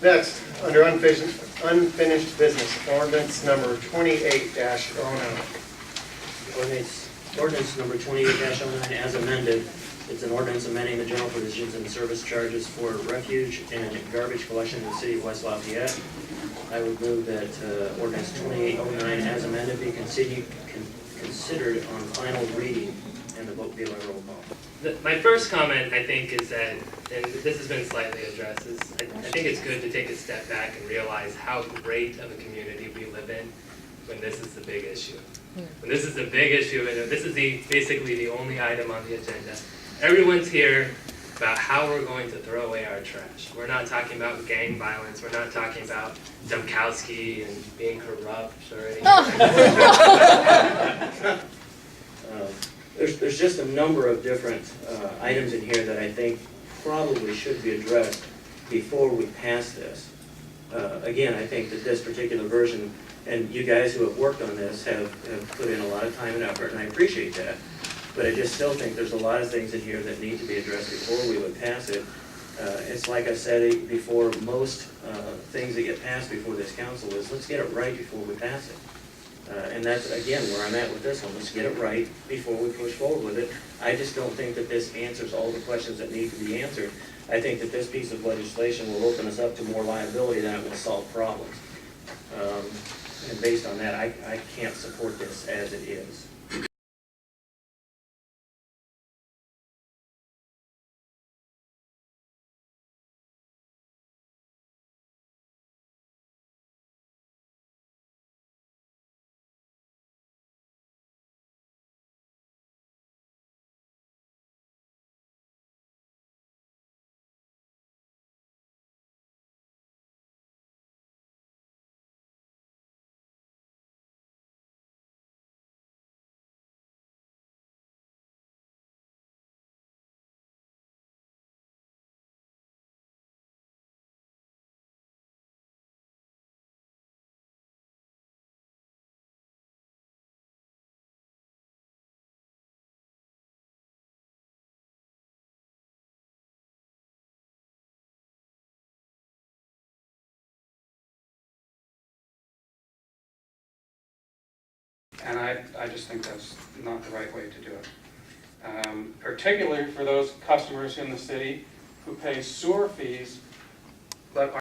Next, under unfinished business, ordinance number 28-09. Ordinance number 28-09 as amended. It's an ordinance amending the general provisions and service charges for refuge and garbage collection in the city of West Lafayette. I would move that ordinance 28-09 as amended be considered on final reading and the vote be by roll call. My first comment, I think, is that, and this has been slightly addressed, is I think it's good to take a step back and realize how great of a community we live in when this is the big issue. When this is the big issue, and this is basically the only item on the agenda. Everyone's here about how we're going to throw away our trash. We're not talking about gang violence. We're not talking about Dumkowski and being corrupt or anything like that. There's just a number of different items in here that I think probably should be addressed before we pass this. Again, I think that this particular version, and you guys who have worked on this have put in a lot of time and effort, and I appreciate that. But I just still think there's a lot of things in here that need to be addressed before we would pass it. It's like I said before, most things that get passed before this council is, let's get it right before we pass it. And that's, again, where I'm at with this one. Let's get it right before we push forward with it. I just don't think that this answers all the questions that need to be answered. I think that this piece of legislation will open us up to more liability than it will solve problems. And based on that, I can't support this as it is. And I just think that's not the right way to do it. Particularly for those customers in the city who pay sewer fees but